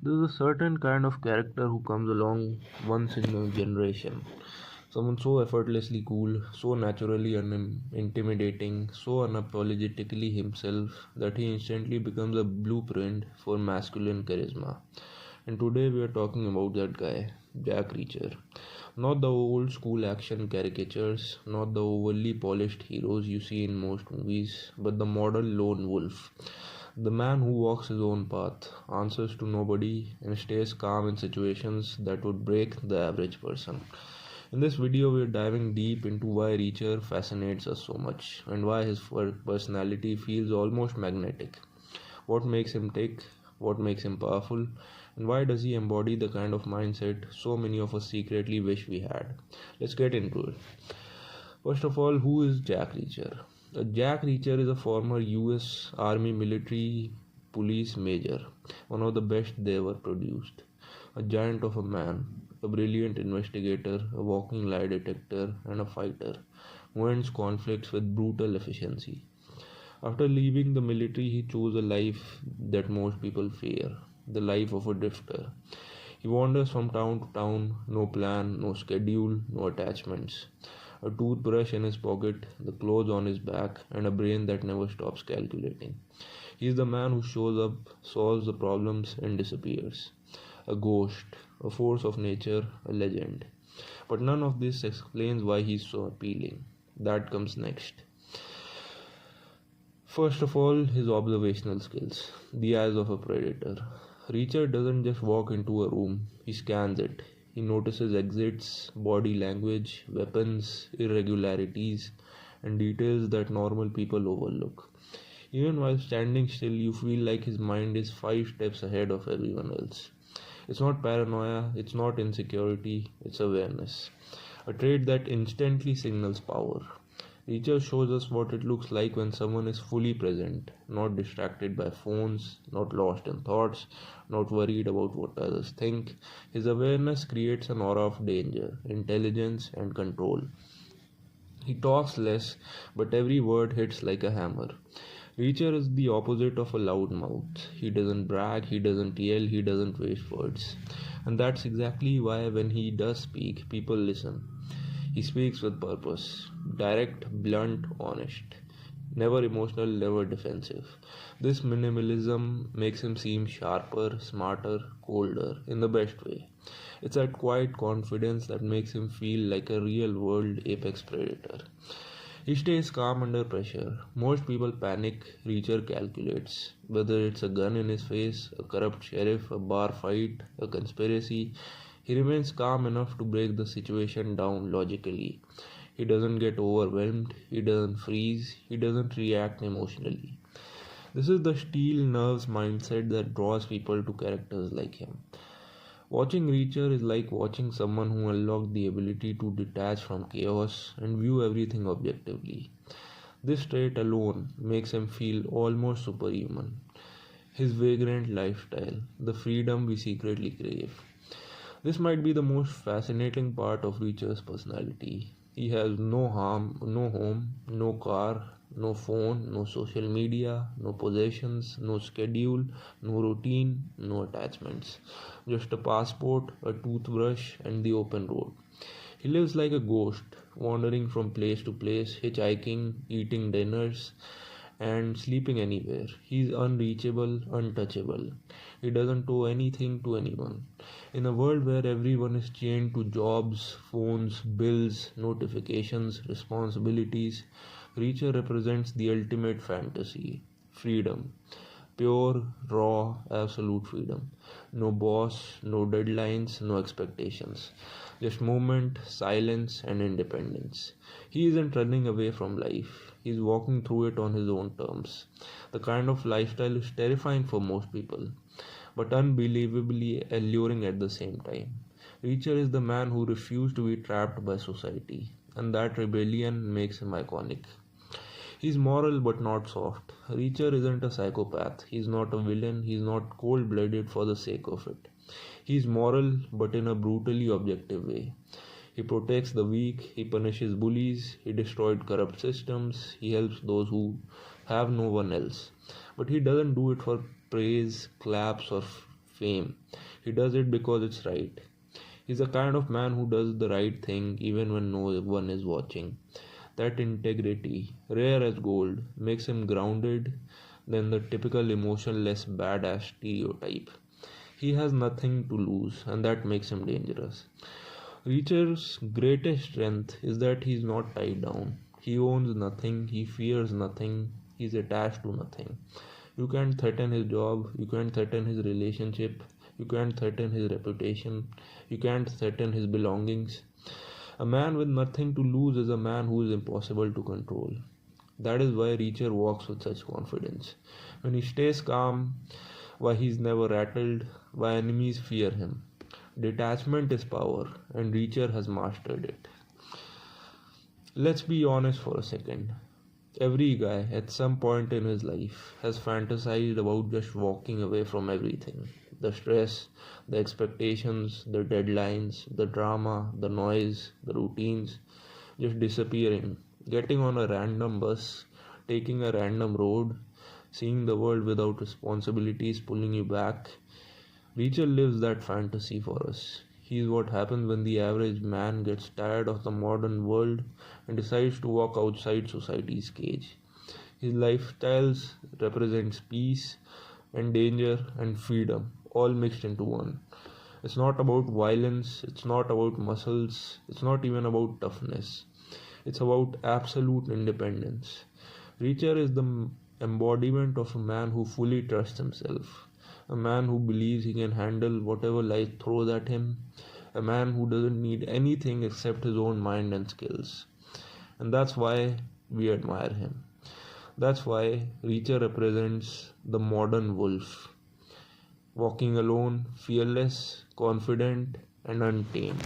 There's a certain kind of character who comes along once in a generation. Someone so effortlessly cool, so naturally intimidating, so unapologetically himself that he instantly becomes a blueprint for masculine charisma. And today we are talking about that guy, Jack Reacher. Not the old school action caricatures, not the overly polished heroes you see in most movies, but the modern lone wolf. The man who walks his own path, answers to nobody, and stays calm in situations that would break the average person. In this video, we are diving deep into why Reacher fascinates us so much and why his personality feels almost magnetic. What makes him tick, what makes him powerful, and why does he embody the kind of mindset so many of us secretly wish we had? Let's get into it. First of all, who is Jack Reacher? Jack Reacher is a former US Army military police major, one of the best they ever produced. A giant of a man, a brilliant investigator, a walking lie detector, and a fighter who ends conflicts with brutal efficiency. After leaving the military, he chose a life that most people fear, the life of a drifter. He wanders from town to town, no plan, no schedule, no attachments. A toothbrush in his pocket, the clothes on his back, and a brain that never stops calculating. He is the man who shows up, solves the problems, and disappears. A ghost, a force of nature, a legend. But none of this explains why he is so appealing. That comes next. First of all, his observational skills, the eyes of a predator. Reacher doesn't just walk into a room, he scans it. He notices exits, body language, weapons, irregularities, and details that normal people overlook. Even while standing still, you feel like his mind is 5 steps ahead of everyone else. It's not paranoia, it's not insecurity, it's awareness. A trait that instantly signals power. Reacher shows us what it looks like when someone is fully present, not distracted by phones, not lost in thoughts, not worried about what others think. His awareness creates an aura of danger, intelligence, and control. He talks less, but every word hits like a hammer. Reacher is the opposite of a loud mouth. He doesn't brag, he doesn't yell, he doesn't waste words. And that's exactly why when he does speak, people listen. He speaks with purpose, direct, blunt, honest. Never emotional, never defensive. This minimalism makes him seem sharper, smarter, colder, in the best way. It's that quiet confidence that makes him feel like a real world apex predator. He stays calm under pressure. Most people panic, Reacher calculates. Whether it's a gun in his face, a corrupt sheriff, a bar fight, a conspiracy, he remains calm enough to break the situation down logically. He doesn't get overwhelmed, he doesn't freeze, he doesn't react emotionally. This is the steel nerves mindset that draws people to characters like him. Watching Reacher is like watching someone who unlocked the ability to detach from chaos and view everything objectively. This trait alone makes him feel almost superhuman. His vagrant lifestyle, the freedom we secretly crave. This might be the most fascinating part of Reacher's personality. He has no harm, no home, no car, no phone, no social media, no possessions, no schedule, no routine, no attachments. Just a passport, a toothbrush, and the open road. He lives like a ghost, wandering from place to place, hitchhiking, eating dinners, and sleeping anywhere. He's unreachable, untouchable. He doesn't owe anything to anyone. In a world where everyone is chained to jobs, phones, bills, notifications, responsibilities, Reacher represents the ultimate fantasy freedom. Pure, raw, absolute freedom. No boss, no deadlines, no expectations. Just movement, silence, and independence. He isn't running away from life. He's walking through it on his own terms. The kind of lifestyle is terrifying for most people, but unbelievably alluring at the same time. Reacher is the man who refused to be trapped by society, and that rebellion makes him iconic. He's moral but not soft. Reacher isn't a psychopath. He's not a villain. He's not cold blooded for the sake of it. He's moral but in a brutally objective way. He protects the weak, he punishes bullies, he destroyed corrupt systems, he helps those who have no one else. But he doesn't do it for praise, claps, or fame. He does it because it's right. He's the kind of man who does the right thing even when no one is watching. That integrity, rare as gold, makes him grounded than the typical emotionless badass stereotype. He has nothing to lose, and that makes him dangerous. Reacher's greatest strength is that he's not tied down. He owns nothing, he fears nothing, he's attached to nothing. You can't threaten his job, you can't threaten his relationship, you can't threaten his reputation, you can't threaten his belongings. A man with nothing to lose is a man who is impossible to control. That is why Reacher walks with such confidence. When he stays calm, why he's never rattled, why enemies fear him. Detachment is power, and Reacher has mastered it. Let's be honest for a second. Every guy at some point in his life has fantasized about just walking away from everything. The stress, the expectations, the deadlines, the drama, the noise, the routines, just disappearing, getting on a random bus, taking a random road, seeing the world without responsibilities pulling you back. Reacher lives that fantasy for us. He is what happens when the average man gets tired of the modern world and decides to walk outside society's cage. His lifestyles represents peace and danger and freedom, all mixed into one. It's not about violence, it's not about muscles, it's not even about toughness. It's about absolute independence. Reacher is the embodiment of a man who fully trusts himself, a man who believes he can handle whatever life throws at him, a man who doesn't need anything except his own mind and skills. And that's why we admire him. That's why Reacher represents the modern wolf, walking alone, fearless, confident, and untamed.